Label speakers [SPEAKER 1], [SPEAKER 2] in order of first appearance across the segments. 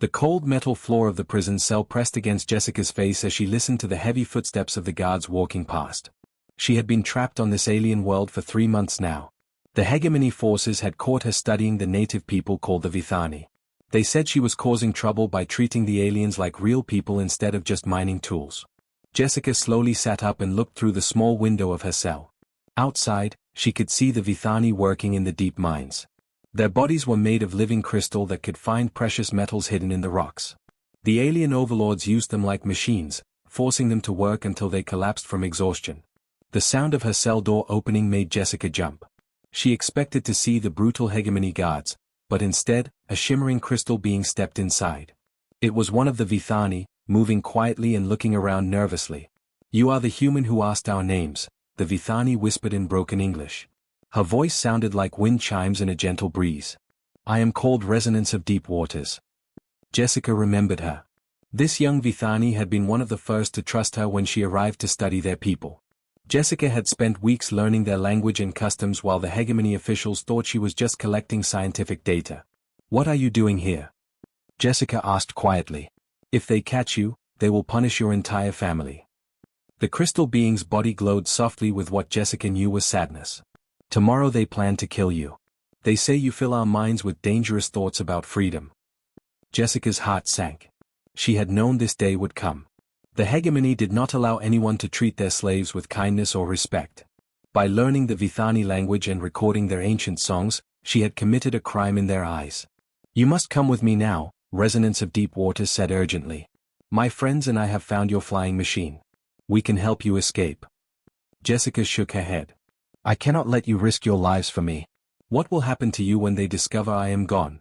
[SPEAKER 1] The cold metal floor of the prison cell pressed against Jessica's face as she listened to the heavy footsteps of the guards walking past. She had been trapped on this alien world for 3 months now. The hegemony forces had caught her studying the native people called the Vithani. They said she was causing trouble by treating the aliens like real people instead of just mining tools. Jessica slowly sat up and looked through the small window of her cell. Outside, she could see the Vithani working in the deep mines. Their bodies were made of living crystal that could find precious metals hidden in the rocks. The alien overlords used them like machines, forcing them to work until they collapsed from exhaustion. The sound of her cell door opening made Jessica jump. She expected to see the brutal hegemony guards, but instead, a shimmering crystal being stepped inside. It was one of the Vithani, moving quietly and looking around nervously. "You are the human who asked our names," the Vithani whispered in broken English. Her voice sounded like wind chimes in a gentle breeze. "I am called Resonance of Deep Waters." Jessica remembered her. This young Vithani had been one of the first to trust her when she arrived to study their people. Jessica had spent weeks learning their language and customs while the hegemony officials thought she was just collecting scientific data. "What are you doing here?" Jessica asked quietly. "If they catch you, they will punish your entire family." The crystal being's body glowed softly with what Jessica knew was sadness. "Tomorrow they plan to kill you. They say you fill our minds with dangerous thoughts about freedom." Jessica's heart sank. She had known this day would come. The hegemony did not allow anyone to treat their slaves with kindness or respect. By learning the Vithani language and recording their ancient songs, she had committed a crime in their eyes. "You must come with me now," Resonance of Deep Waters said urgently. "My friends and I have found your flying machine. We can help you escape." Jessica shook her head. "I cannot let you risk your lives for me. What will happen to you when they discover I am gone?"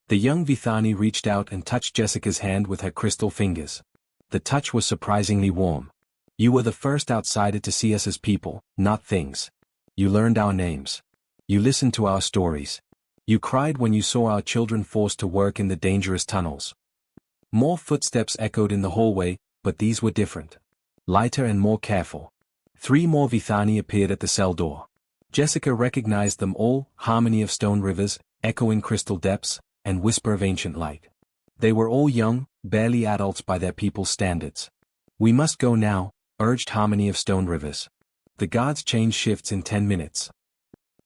[SPEAKER 1] The young Vithani reached out and touched Jessica's hand with her crystal fingers. The touch was surprisingly warm. "You were the first outsider to see us as people, not things. You learned our names. You listened to our stories. You cried when you saw our children forced to work in the dangerous tunnels." More footsteps echoed in the hallway, but these were different. Lighter and more careful. 3 more Vithani appeared at the cell door. Jessica recognized them all: Harmony of Stone Rivers, Echoing Crystal Depths, and Whisper of Ancient Light. They were all young, barely adults by their people's standards. "We must go now," urged Harmony of Stone Rivers. The guards changed shifts in 10 minutes.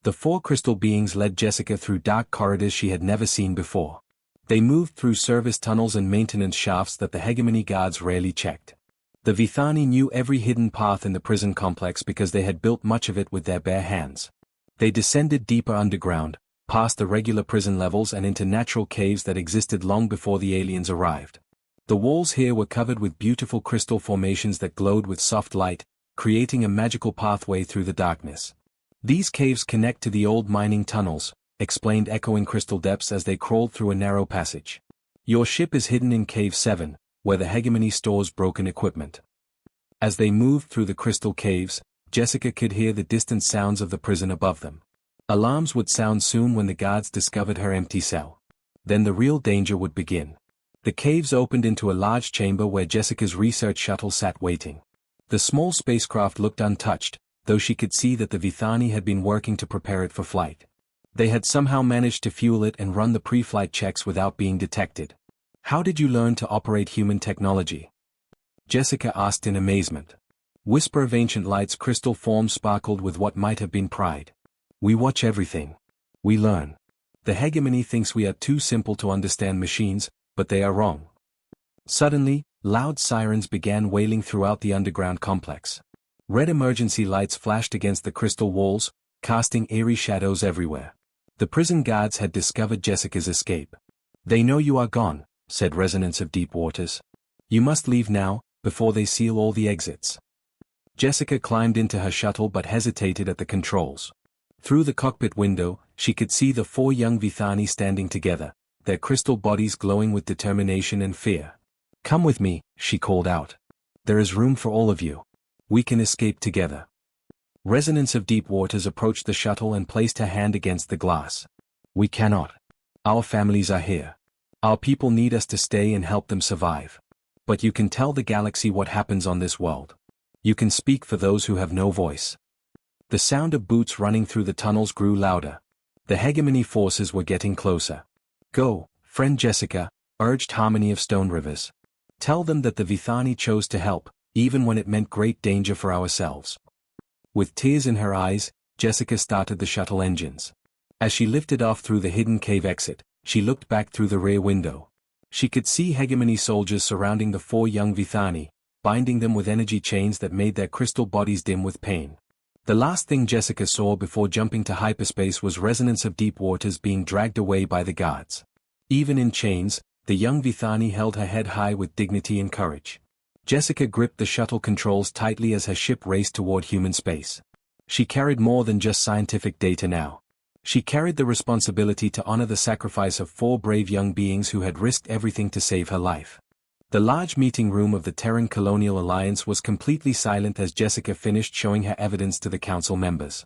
[SPEAKER 1] The 4 crystal beings led Jessica through dark corridors she had never seen before. They moved through service tunnels and maintenance shafts that the hegemony guards rarely checked. The Vithani knew every hidden path in the prison complex because they had built much of it with their bare hands. They descended deeper underground, past the regular prison levels and into natural caves that existed long before the aliens arrived. The walls here were covered with beautiful crystal formations that glowed with soft light, creating a magical pathway through the darkness. "These caves connect to the old mining tunnels," explained Echoing Crystal Depths as they crawled through a narrow passage. "Your ship is hidden in Cave 7, where the hegemony stores broken equipment." As they moved through the crystal caves, Jessica could hear the distant sounds of the prison above them. Alarms would sound soon when the guards discovered her empty cell. Then the real danger would begin. The caves opened into a large chamber where Jessica's research shuttle sat waiting. The small spacecraft looked untouched, though she could see that the Vithani had been working to prepare it for flight. They had somehow managed to fuel it and run the pre-flight checks without being detected. "How did you learn to operate human technology?" Jessica asked in amazement. Whisper of Ancient Light's crystal form sparkled with what might have been pride. "We watch everything. We learn. The hegemony thinks we are too simple to understand machines, but they are wrong." Suddenly, loud sirens began wailing throughout the underground complex. Red emergency lights flashed against the crystal walls, casting eerie shadows everywhere. The prison guards had discovered Jessica's escape. "They know you are gone," said Resonance of Deep Waters. "You must leave now, before they seal all the exits." Jessica climbed into her shuttle but hesitated at the controls. Through the cockpit window, she could see the 4 young Vithani standing together, their crystal bodies glowing with determination and fear. "Come with me," she called out. "There is room for all of you. We can escape together." Resonance of Deep Waters approached the shuttle and placed her hand against the glass. "We cannot. Our families are here. Our people need us to stay and help them survive. But you can tell the galaxy what happens on this world. You can speak for those who have no voice." The sound of boots running through the tunnels grew louder. The hegemony forces were getting closer. "Go, friend Jessica," urged Harmony of Stone Rivers. Tell them that the Vithani chose to help, even when it meant great danger for ourselves. With tears in her eyes, Jessica started the shuttle engines. As she lifted off through the hidden cave exit, she looked back through the rear window. She could see hegemony soldiers surrounding the 4 young Vithani, binding them with energy chains that made their crystal bodies dim with pain. The last thing Jessica saw before jumping to hyperspace was resonance of deep waters being dragged away by the guards. Even in chains, the young Vithani held her head high with dignity and courage. Jessica gripped the shuttle controls tightly as her ship raced toward human space. She carried more than just scientific data now. She carried the responsibility to honor the sacrifice of 4 brave young beings who had risked everything to save her life. The large meeting room of the Terran Colonial Alliance was completely silent as Jessica finished showing her evidence to the council members.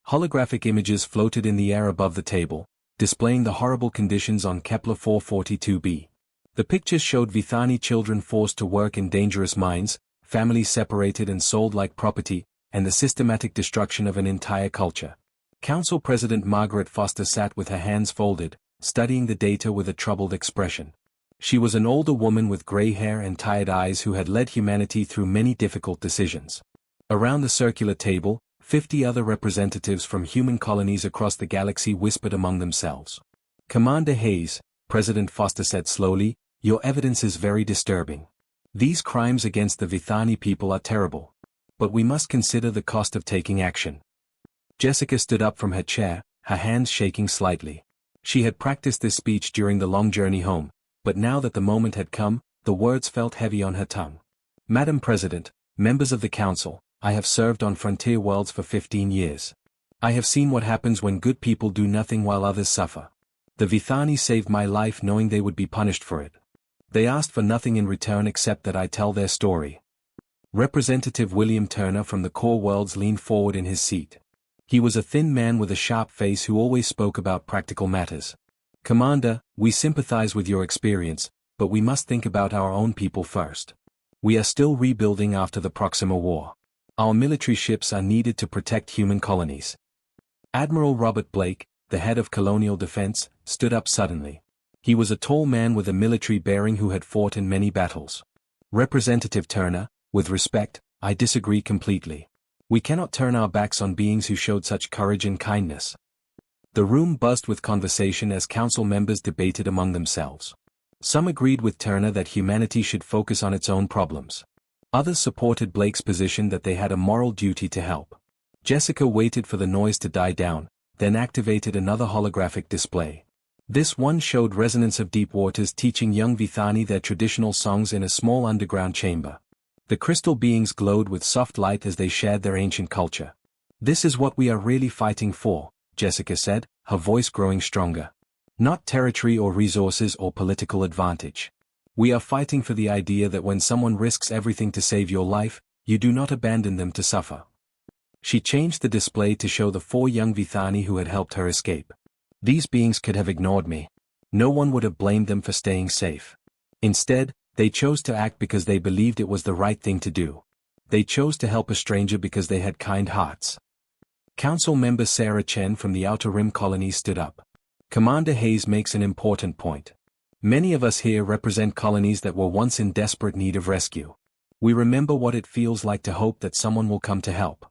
[SPEAKER 1] Holographic images floated in the air above the table, displaying the horrible conditions on Kepler 442b. The pictures showed Vithani children forced to work in dangerous mines, families separated and sold like property, and the systematic destruction of an entire culture. Council President Margaret Foster sat with her hands folded, studying the data with a troubled expression. She was an older woman with gray hair and tired eyes who had led humanity through many difficult decisions. Around the circular table, 50 other representatives from human colonies across the galaxy whispered among themselves. Commander Hayes, President Foster said slowly, your evidence is very disturbing. These crimes against the Vithani people are terrible. But we must consider the cost of taking action. Jessica stood up from her chair, her hands shaking slightly. She had practiced this speech during the long journey home, but now that the moment had come, the words felt heavy on her tongue. Madam President, members of the Council, I have served on frontier worlds for 15 years. I have seen what happens when good people do nothing while others suffer. The Vithani saved my life knowing they would be punished for it. They asked for nothing in return except that I tell their story. Representative William Turner from the Core Worlds leaned forward in his seat. He was a thin man with a sharp face who always spoke about practical matters. Commander, we sympathize with your experience, but we must think about our own people first. We are still rebuilding after the Proxima War. Our military ships are needed to protect human colonies. Admiral Robert Blake, the head of Colonial Defense, stood up suddenly. He was a tall man with a military bearing who had fought in many battles. Representative Turner, with respect, I disagree completely. We cannot turn our backs on beings who showed such courage and kindness. The room buzzed with conversation as council members debated among themselves. Some agreed with Turner that humanity should focus on its own problems. Others supported Blake's position that they had a moral duty to help. Jessica waited for the noise to die down, then activated another holographic display. This one showed resonance of deep waters teaching young Vithani their traditional songs in a small underground chamber. The crystal beings glowed with soft light as they shared their ancient culture. This is what we are really fighting for, Jessica said, her voice growing stronger. Not territory or resources or political advantage. We are fighting for the idea that when someone risks everything to save your life, you do not abandon them to suffer. She changed the display to show the 4 young Vithani who had helped her escape. These beings could have ignored me. No one would have blamed them for staying safe. Instead, they chose to act because they believed it was the right thing to do. They chose to help a stranger because they had kind hearts. Council member Sarah Chen from the Outer Rim colony stood up. Commander Hayes makes an important point. Many of us here represent colonies that were once in desperate need of rescue. We remember what it feels like to hope that someone will come to help.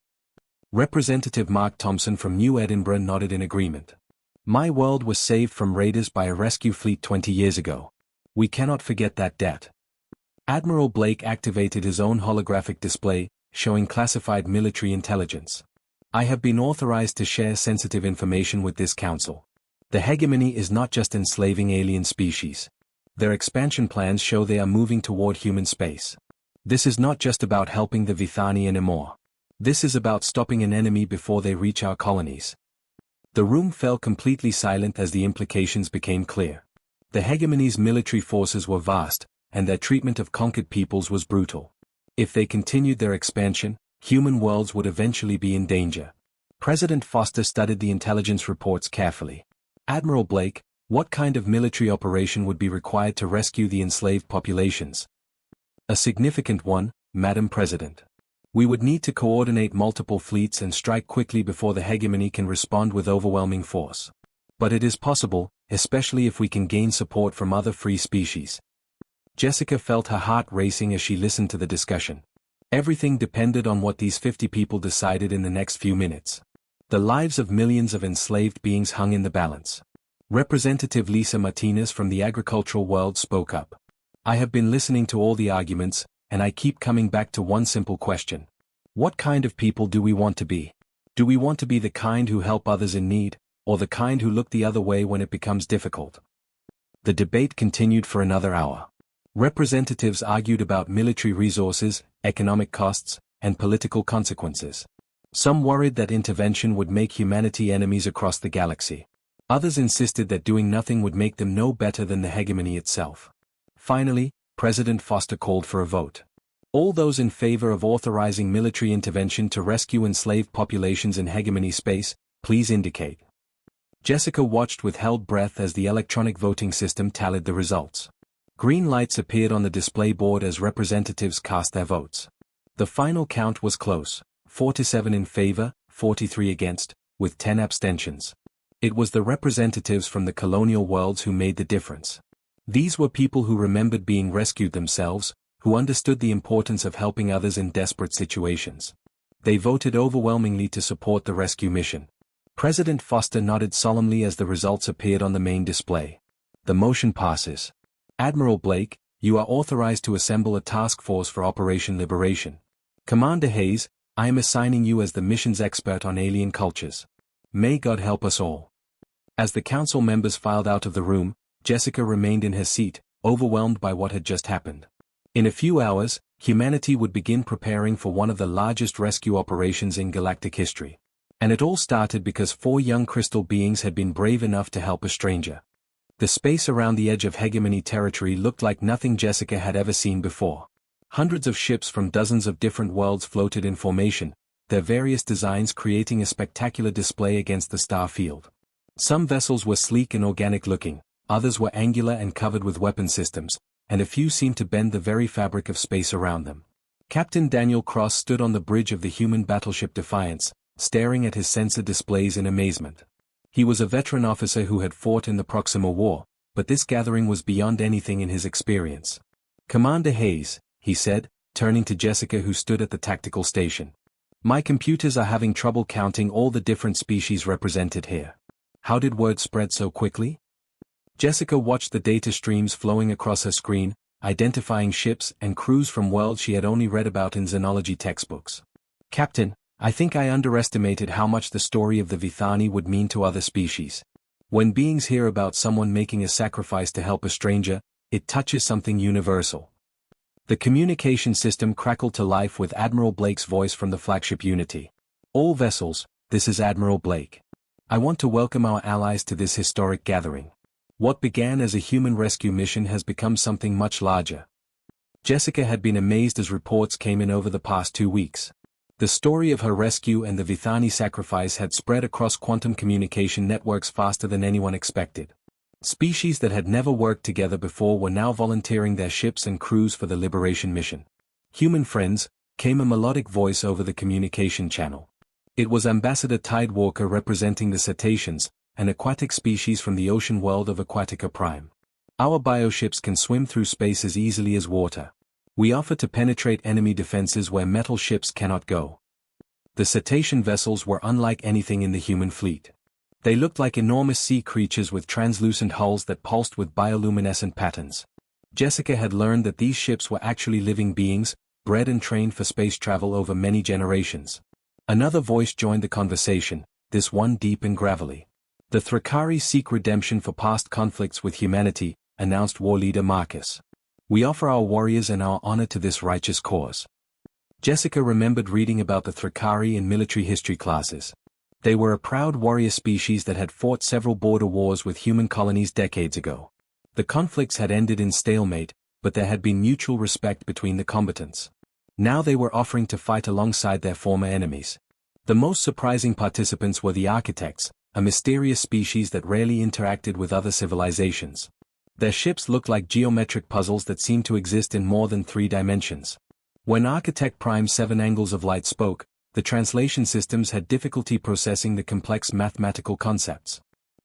[SPEAKER 1] Representative Mark Thompson from New Edinburgh nodded in agreement. My world was saved from raiders by a rescue fleet 20 years ago. We cannot forget that debt. Admiral Blake activated his own holographic display, showing classified military intelligence. I have been authorized to share sensitive information with this council. The hegemony is not just enslaving alien species. Their expansion plans show they are moving toward human space. This is not just about helping the Vithani anymore. This is about stopping an enemy before they reach our colonies. The room fell completely silent as the implications became clear. The hegemony's military forces were vast, and their treatment of conquered peoples was brutal. If they continued their expansion, human worlds would eventually be in danger. President Foster studied the intelligence reports carefully. Admiral Blake, what kind of military operation would be required to rescue the enslaved populations? A significant one, Madam President. We would need to coordinate multiple fleets and strike quickly before the hegemony can respond with overwhelming force. But it is possible, especially if we can gain support from other free species. Jessica felt her heart racing as she listened to the discussion. Everything depended on what these 50 people decided in the next few minutes. The lives of millions of enslaved beings hung in the balance. Representative Lisa Martinez from the agricultural world spoke up. I have been listening to all the arguments, and I keep coming back to one simple question. What kind of people do we want to be? Do we want to be the kind who help others in need, or the kind who look the other way when it becomes difficult? The debate continued for another hour. Representatives argued about military resources, economic costs, and political consequences. Some worried that intervention would make humanity enemies across the galaxy. Others insisted that doing nothing would make them no better than the hegemony itself. Finally, President Foster called for a vote. All those in favor of authorizing military intervention to rescue enslaved populations in hegemony space, please indicate. Jessica watched with held breath as the electronic voting system tallied the results. Green lights appeared on the display board as representatives cast their votes. The final count was close, 47 in favor, 43 against, with 10 abstentions. It was the representatives from the colonial worlds who made the difference. These were people who remembered being rescued themselves, who understood the importance of helping others in desperate situations. They voted overwhelmingly to support the rescue mission. President Foster nodded solemnly as the results appeared on the main display. The motion passes. Admiral Blake, you are authorized to assemble a task force for Operation Liberation. Commander Hayes, I am assigning you as the mission's expert on alien cultures. May God help us all. As the council members filed out of the room, Jessica remained in her seat, overwhelmed by what had just happened. In a few hours, humanity would begin preparing for one of the largest rescue operations in galactic history. And it all started because 4 young crystal beings had been brave enough to help a stranger. The space around the edge of hegemony territory looked like nothing Jessica had ever seen before. Hundreds of ships from dozens of different worlds floated in formation, their various designs creating a spectacular display against the star field. Some vessels were sleek and organic-looking, others were angular and covered with weapon systems, and a few seemed to bend the very fabric of space around them. Captain Daniel Cross stood on the bridge of the human battleship Defiance, staring at his sensor displays in amazement. He was a veteran officer who had fought in the Proxima War, but this gathering was beyond anything in his experience. Commander Hayes, he said, turning to Jessica who stood at the tactical station. My computers are having trouble counting all the different species represented here. How did word spread so quickly? Jessica watched the data streams flowing across her screen, identifying ships and crews from worlds she had only read about in xenology textbooks. Captain, I think I underestimated how much the story of the Vithani would mean to other species. When beings hear about someone making a sacrifice to help a stranger, it touches something universal. The communication system crackled to life with Admiral Blake's voice from the flagship Unity. All vessels, this is Admiral Blake. I want to welcome our allies to this historic gathering. What began as a human rescue mission has become something much larger. Jessica had been amazed as reports came in over the past 2 weeks. The story of her rescue and the Vithani sacrifice had spread across quantum communication networks faster than anyone expected. Species that had never worked together before were now volunteering their ships and crews for the liberation mission. Human friends, came a melodic voice over the communication channel. It was Ambassador Tidewalker representing the cetaceans, an aquatic species from the ocean world of Aquatica Prime. Our bioships can swim through space as easily as water. We offer to penetrate enemy defenses where metal ships cannot go. The cetacean vessels were unlike anything in the human fleet. They looked like enormous sea creatures with translucent hulls that pulsed with bioluminescent patterns. Jessica had learned that these ships were actually living beings, bred and trained for space travel over many generations. Another voice joined the conversation, this one deep and gravelly. The Thrakari seek redemption for past conflicts with humanity, announced war leader Marcus. We offer our warriors and our honor to this righteous cause. Jessica remembered reading about the Thrakari in military history classes. They were a proud warrior species that had fought several border wars with human colonies decades ago. The conflicts had ended in stalemate, but there had been mutual respect between the combatants. Now they were offering to fight alongside their former enemies. The most surprising participants were the architects, a mysterious species that rarely interacted with other civilizations. Their ships looked like geometric puzzles that seemed to exist in more than 3 dimensions. When Architect Prime's 7 angles of light spoke, the translation systems had difficulty processing the complex mathematical concepts.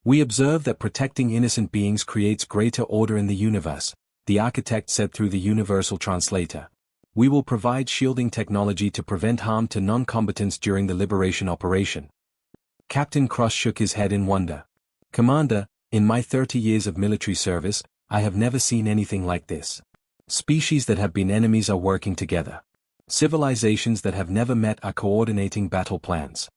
[SPEAKER 1] We observe that protecting innocent beings creates greater order in the universe, the architect said through the universal translator. We will provide shielding technology to prevent harm to non-combatants during the liberation operation. Captain Cross shook his head in wonder. Commander, in my 30 years of military service, I have never seen anything like this. Species that have been enemies are working together. Civilizations that have never met are coordinating battle plans.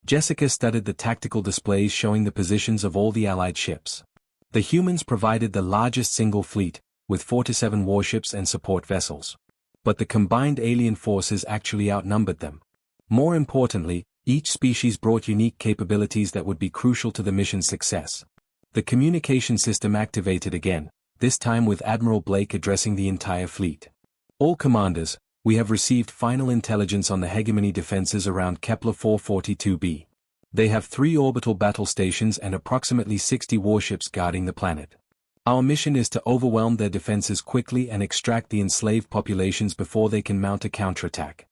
[SPEAKER 1] Jessica studied the tactical displays showing the positions of all the Allied ships. The humans provided the largest single fleet, with 47 warships and support vessels. But the combined alien forces actually outnumbered them. More importantly, each species brought unique capabilities that would be crucial to the mission's success. The communication system activated again, this time with Admiral Blake addressing the entire fleet. All commanders, we have received final intelligence on the hegemony defenses around Kepler 442b. They have 3 orbital battle stations and approximately 60 warships guarding the planet. Our mission is to overwhelm their defenses quickly and extract the enslaved populations before they can mount a counterattack.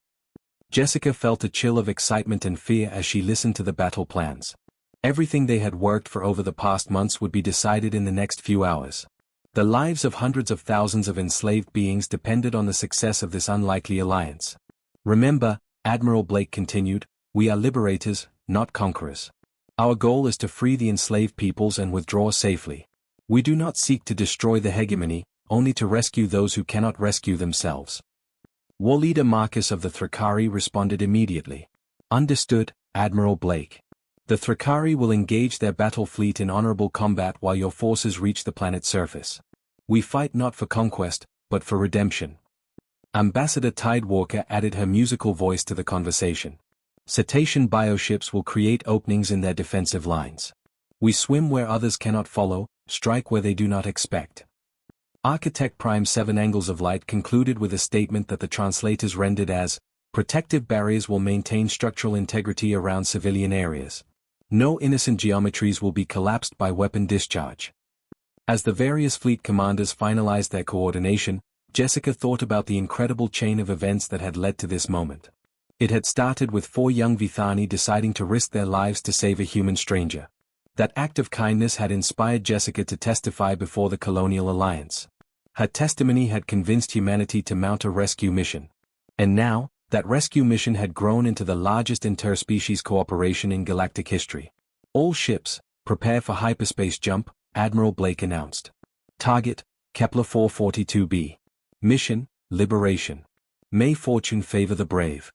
[SPEAKER 1] Jessica felt a chill of excitement and fear as she listened to the battle plans. Everything they had worked for over the past months would be decided in the next few hours. The lives of hundreds of thousands of enslaved beings depended on the success of this unlikely alliance. Remember, Admiral Blake continued, we are liberators, not conquerors. Our goal is to free the enslaved peoples and withdraw safely. We do not seek to destroy the hegemony, only to rescue those who cannot rescue themselves. War Leader Marcus of the Thrakari responded immediately. Understood, Admiral Blake. The Thrakari will engage their battle fleet in honorable combat while your forces reach the planet's surface. We fight not for conquest, but for redemption. Ambassador Tidewalker added her musical voice to the conversation. Cetacean bioships will create openings in their defensive lines. We swim where others cannot follow, strike where they do not expect. Architect Prime 7 Angles of Light concluded with a statement that the translators rendered as, protective barriers will maintain structural integrity around civilian areas. No innocent geometries will be collapsed by weapon discharge. As the various fleet commanders finalized their coordination, Jessica thought about the incredible chain of events that had led to this moment. It had started with 4 young Vithani deciding to risk their lives to save a human stranger. That act of kindness had inspired Jessica to testify before the Colonial Alliance. Her testimony had convinced humanity to mount a rescue mission. And now, that rescue mission had grown into the largest interspecies cooperation in galactic history. All ships, prepare for hyperspace jump, Admiral Blake announced. Target, Kepler 442b. Mission, Liberation. May fortune favor the brave.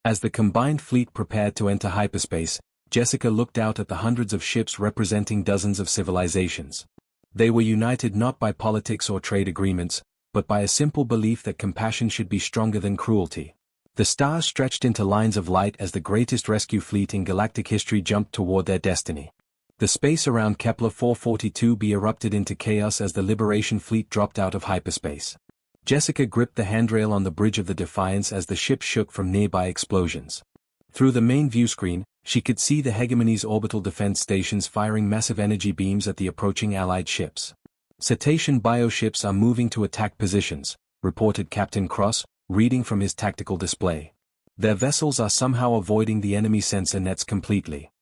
[SPEAKER 1] As the combined fleet prepared to enter hyperspace, Jessica looked out at the hundreds of ships representing dozens of civilizations. They were united not by politics or trade agreements, but by a simple belief that compassion should be stronger than cruelty. The stars stretched into lines of light as the greatest rescue fleet in galactic history jumped toward their destiny. The space around Kepler 442b erupted into chaos as the Liberation fleet dropped out of hyperspace. Jessica gripped the handrail on the bridge of the Defiance as the ship shook from nearby explosions. Through the main viewscreen, she could see the hegemony's orbital defense stations firing massive energy beams at the approaching Allied ships. Cetacean bioships are moving to attack positions, reported Captain Cross, reading from his tactical display. Their vessels are somehow avoiding the enemy sensor nets completely.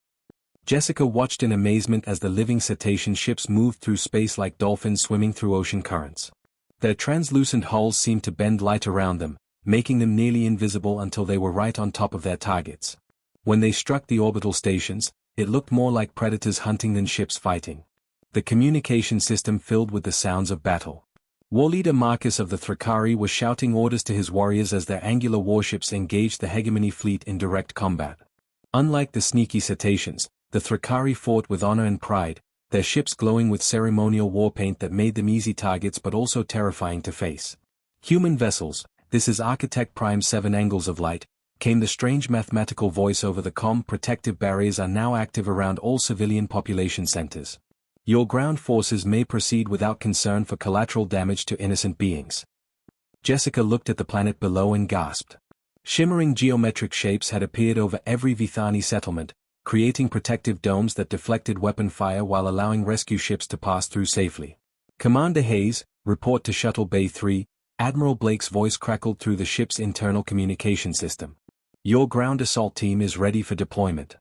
[SPEAKER 1] Jessica watched in amazement as the living cetacean ships moved through space like dolphins swimming through ocean currents. Their translucent hulls seemed to bend light around them, making them nearly invisible until they were right on top of their targets. When they struck the orbital stations, it looked more like predators hunting than ships fighting. The communication system filled with the sounds of battle. War Leader Marcus of the Thrakari was shouting orders to his warriors as their angular warships engaged the hegemony fleet in direct combat. Unlike the sneaky cetaceans, the Thrakari fought with honor and pride, their ships glowing with ceremonial war paint that made them easy targets but also terrifying to face. Human vessels, this is Architect Prime 7 Angles of Light, came the strange mathematical voice over the comm. Protective barriers are now active around all civilian population centers. Your ground forces may proceed without concern for collateral damage to innocent beings. Jessica looked at the planet below and gasped. Shimmering geometric shapes had appeared over every Vithani settlement, creating protective domes that deflected weapon fire while allowing rescue ships to pass through safely. Commander Hayes, report to Shuttle Bay 3, Admiral Blake's voice crackled through the ship's internal communication system. Your ground assault team is ready for deployment.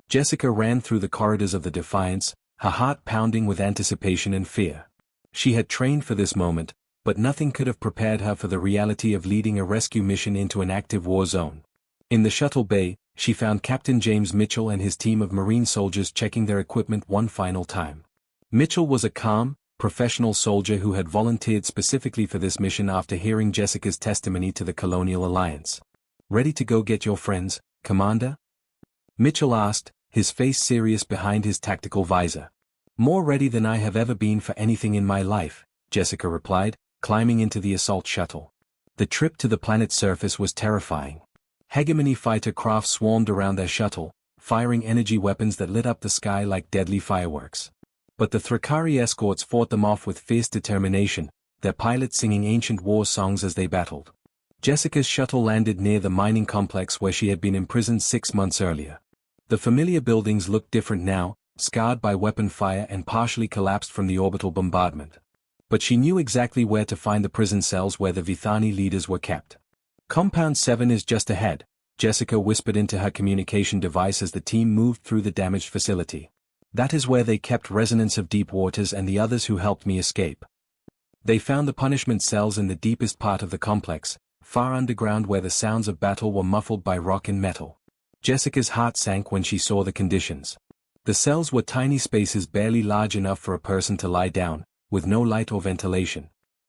[SPEAKER 1] Jessica ran through the corridors of the Defiance, her heart pounding with anticipation and fear. She had trained for this moment, but nothing could have prepared her for the reality of leading a rescue mission into an active war zone. In the shuttle bay, she found Captain James Mitchell and his team of Marine soldiers checking their equipment one final time. Mitchell was a calm, professional soldier who had volunteered specifically for this mission after hearing Jessica's testimony to the Colonial Alliance. "Ready to go get your friends, Commander?" Mitchell asked, his face serious behind his tactical visor. "More ready than I have ever been for anything in my life," Jessica replied, climbing into the assault shuttle. The trip to the planet's surface was terrifying. Hegemony fighter craft swarmed around their shuttle, firing energy weapons that lit up the sky like deadly fireworks. But the Thrakari escorts fought them off with fierce determination, their pilots singing ancient war songs as they battled. Jessica's shuttle landed near the mining complex where she had been imprisoned 6 months earlier. The familiar buildings looked different now, scarred by weapon fire and partially collapsed from the orbital bombardment. But she knew exactly where to find the prison cells where the Vithani leaders were kept. "Compound 7 is just ahead," Jessica whispered into her communication device as the team moved through the damaged facility. "That is where they kept Resonance of Deep Waters and the others who helped me escape." They found the punishment cells in the deepest part of the complex, far underground where the sounds of battle were muffled by rock and metal. Jessica's heart sank when she saw the conditions. The cells were tiny spaces barely large enough for a person to lie down, with no light or ventilation.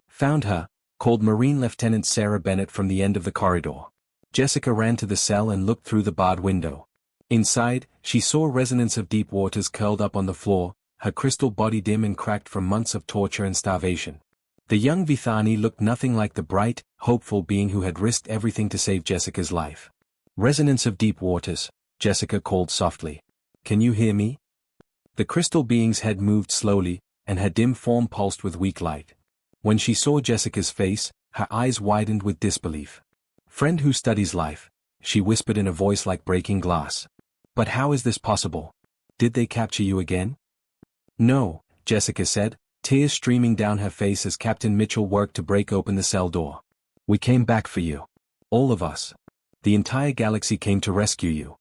[SPEAKER 1] "Found her," called Marine Lieutenant Sarah Bennett from the end of the corridor. Jessica ran to the cell and looked through the barred window. Inside, she saw Resonance of Deep Waters curled up on the floor, her crystal body dim and cracked from months of torture and starvation. The young Vithani looked nothing like the bright, hopeful being who had risked everything to save Jessica's life. "Resonance of Deep Waters," Jessica called softly. "Can you hear me?" The crystal being's head moved slowly, and her dim form pulsed with weak light. When she saw Jessica's face, her eyes widened with disbelief. "Friend who studies life," she whispered in a voice like breaking glass. "But how is this possible? Did they capture you again?" "No," Jessica said, tears streaming down her face as Captain Mitchell worked to break open the cell door. "We came back for you. All of us. The entire galaxy came to rescue you."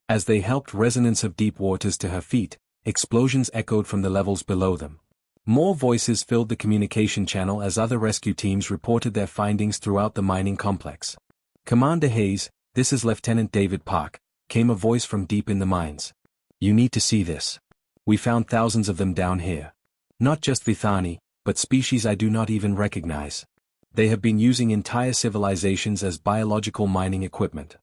[SPEAKER 1] As they helped Resonance of Deep Waters to her feet, explosions echoed from the levels below them. More voices filled the communication channel as other rescue teams reported their findings throughout the mining complex. "Commander Hayes, this is Lieutenant David Park," came a voice from deep in the mines. "You need to see this. We found thousands of them down here. Not just Vithani, but species I do not even recognize. They have been using entire civilizations as biological mining equipment."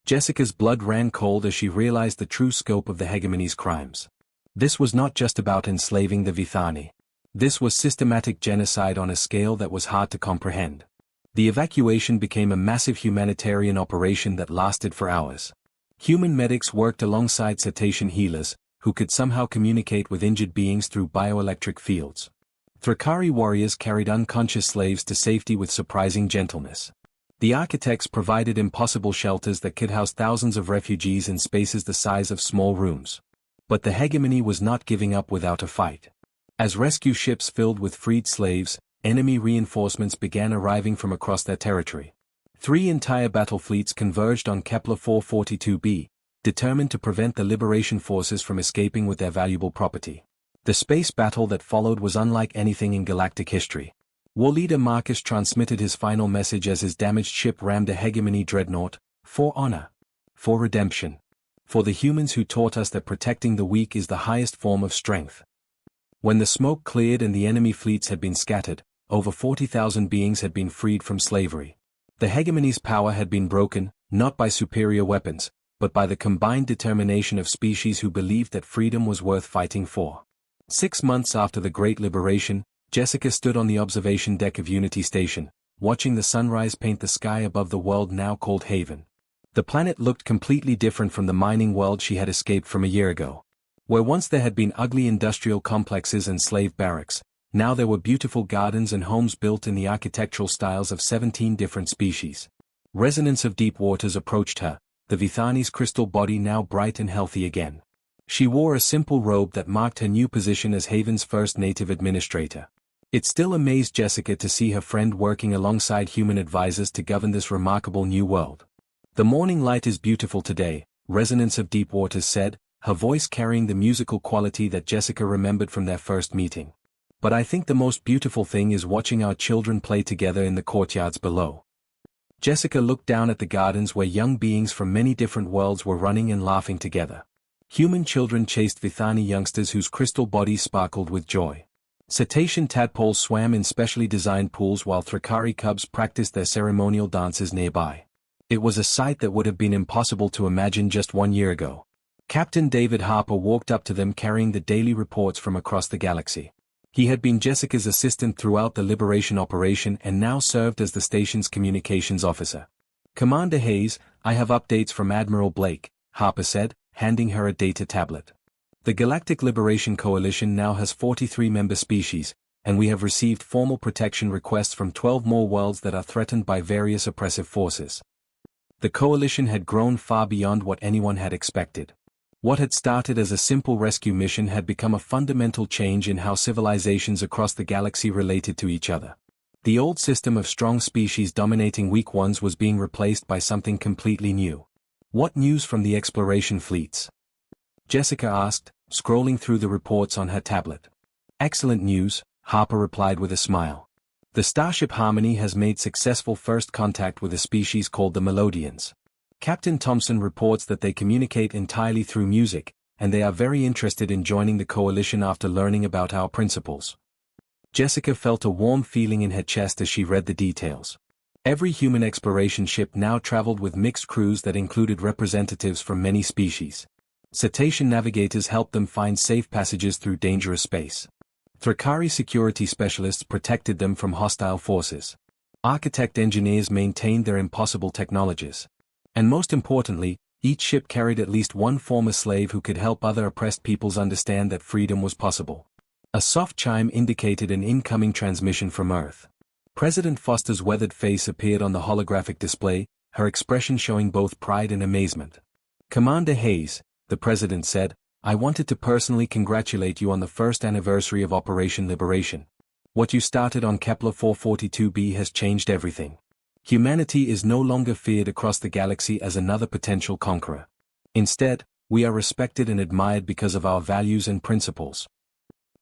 [SPEAKER 1] Jessica's blood ran cold as she realized the true scope of the hegemony's crimes. This was not just about enslaving the Vithani. This was systematic genocide on a scale that was hard to comprehend. The evacuation became a massive humanitarian operation that lasted for hours. Human medics worked alongside cetacean healers, who could somehow communicate with injured beings through bioelectric fields. Thrakari warriors carried unconscious slaves to safety with surprising gentleness. The architects provided impossible shelters that could house thousands of refugees in spaces the size of small rooms. But the hegemony was not giving up without a fight. As rescue ships filled with freed slaves, enemy reinforcements began arriving from across their territory. 3 entire battle fleets converged on Kepler 442b, determined to prevent the liberation forces from escaping with their valuable property. The space battle that followed was unlike anything in galactic history. War leader Marcus transmitted his final message as his damaged ship rammed a hegemony dreadnought: "For honor. For redemption. For the humans who taught us that protecting the weak is the highest form of strength." When the smoke cleared and the enemy fleets had been scattered, over 40,000 beings had been freed from slavery. The hegemony's power had been broken, not by superior weapons, but by the combined determination of species who believed that freedom was worth fighting for. 6 months after the Great Liberation, Jessica stood on the observation deck of Unity Station, watching the sunrise paint the sky above the world now called Haven. The planet looked completely different from the mining world she had escaped from a year ago. Where once there had been ugly industrial complexes and slave barracks, now there were beautiful gardens and homes built in the architectural styles of 17 different species. Resonance of Deep Waters approached her, the Vithani's crystal body now bright and healthy again. She wore a simple robe that marked her new position as Haven's first native administrator. It still amazed Jessica to see her friend working alongside human advisors to govern this remarkable new world. "The morning light is beautiful today," Resonance of Deep Waters said, her voice carrying the musical quality that Jessica remembered from their first meeting. But I think the most beautiful thing is watching our children play together in the courtyards below. Jessica looked down at the gardens where young beings from many different worlds were running and laughing together. Human children chased Vithani youngsters whose crystal bodies sparkled with joy. Cetacean tadpoles swam in specially designed pools while Thrakari cubs practiced their ceremonial dances nearby. It was a sight that would have been impossible to imagine just 1 year ago. Captain David Harper walked up to them carrying the daily reports from across the galaxy. He had been Jessica's assistant throughout the liberation operation and now served as the station's communications officer. Commander Hayes, I have updates from Admiral Blake, Harper said, handing her a data tablet. The Galactic Liberation Coalition now has 43 member species, and we have received formal protection requests from 12 more worlds that are threatened by various oppressive forces. The coalition had grown far beyond what anyone had expected. What had started as a simple rescue mission had become a fundamental change in how civilizations across the galaxy related to each other. The old system of strong species dominating weak ones was being replaced by something completely new. What news from the exploration fleets? Jessica asked, scrolling through the reports on her tablet. Excellent news, Harper replied with a smile. The Starship Harmony has made successful first contact with a species called the Melodians. Captain Thompson reports that they communicate entirely through music, and they are very interested in joining the coalition after learning about our principles. Jessica felt a warm feeling in her chest as she read the details. Every human exploration ship now traveled with mixed crews that included representatives from many species. Cetacean navigators helped them find safe passages through dangerous space. Thrakari security specialists protected them from hostile forces. Architect engineers maintained their impossible technologies. And most importantly, each ship carried at least one former slave who could help other oppressed peoples understand that freedom was possible. A soft chime indicated an incoming transmission from Earth. President Foster's weathered face appeared on the holographic display, her expression showing both pride and amazement. Commander Hayes, the President said, I wanted to personally congratulate you on the first anniversary of Operation Liberation. What you started on Kepler 442b has changed everything. Humanity is no longer feared across the galaxy as another potential conqueror. Instead, we are respected and admired because of our values and principles.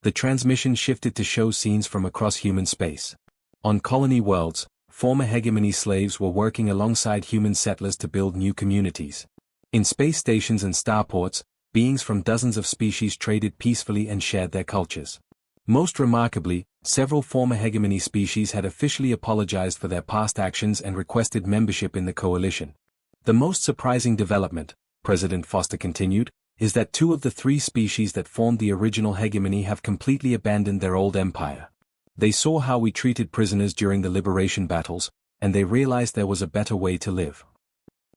[SPEAKER 1] The transmission shifted to show scenes from across human space. On colony worlds, former hegemony slaves were working alongside human settlers to build new communities. In space stations and starports, beings from dozens of species traded peacefully and shared their cultures. Most remarkably, several former hegemony species had officially apologized for their past actions and requested membership in the coalition. The most surprising development, President Foster continued, is that 2 of the 3 species that formed the original hegemony have completely abandoned their old empire. They saw how we treated prisoners during the liberation battles, and they realized there was a better way to live.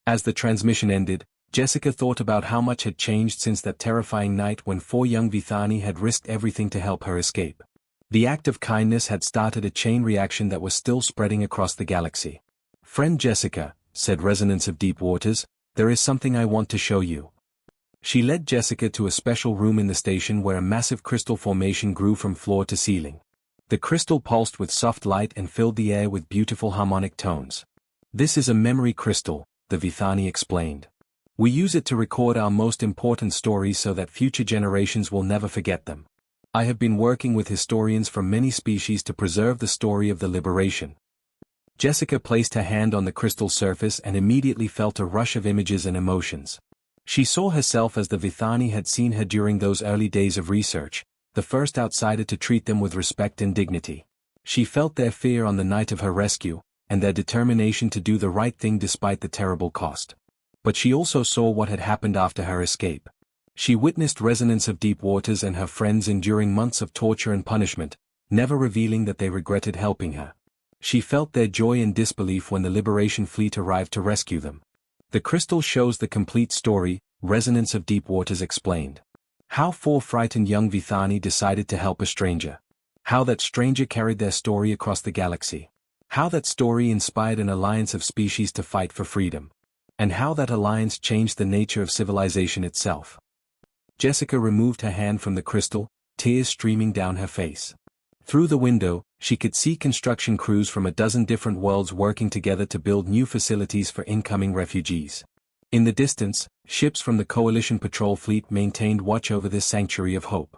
[SPEAKER 1] As the transmission ended, Jessica thought about how much had changed since that terrifying night when 4 young Vithani had risked everything to help her escape. The act of kindness had started a chain reaction that was still spreading across the galaxy. Friend Jessica, said Resonance of Deep Waters, there is something I want to show you. She led Jessica to a special room in the station where a massive crystal formation grew from floor to ceiling. The crystal pulsed with soft light and filled the air with beautiful harmonic tones. This is a memory crystal, the Vithani explained. We use it to record our most important stories so that future generations will never forget them. I have been working with historians from many species to preserve the story of the liberation. Jessica placed her hand on the crystal surface and immediately felt a rush of images and emotions. She saw herself as the Vithani had seen her during those early days of research, the first outsider to treat them with respect and dignity. She felt their fear on the night of her rescue, and their determination to do the right thing despite the terrible cost. But she also saw what had happened after her escape. She witnessed Resonance of Deep Waters and her friends enduring months of torture and punishment, never revealing that they regretted helping her. She felt their joy and disbelief when the Liberation Fleet arrived to rescue them. The crystal shows the complete story, Resonance of Deep Waters explained. How 4 frightened young Vithani decided to help a stranger. How that stranger carried their story across the galaxy. How that story inspired an alliance of species to fight for freedom. And how that alliance changed the nature of civilization itself. Jessica removed her hand from the crystal, tears streaming down her face. Through the window, she could see construction crews from a dozen different worlds working together to build new facilities for incoming refugees. In the distance, ships from the Coalition patrol fleet maintained watch over this sanctuary of hope.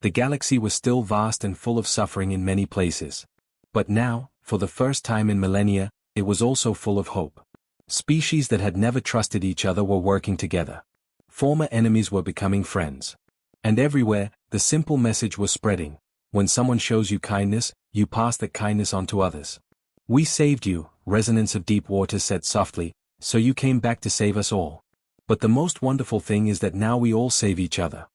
[SPEAKER 1] The galaxy was still vast and full of suffering in many places. But now, for the first time in millennia, it was also full of hope. Species that had never trusted each other were working together. Former enemies were becoming friends. And everywhere, the simple message was spreading: when someone shows you kindness, you pass that kindness on to others. We saved you, Resonance of Deep Waters said softly, so you came back to save us all. But the most wonderful thing is that now we all save each other.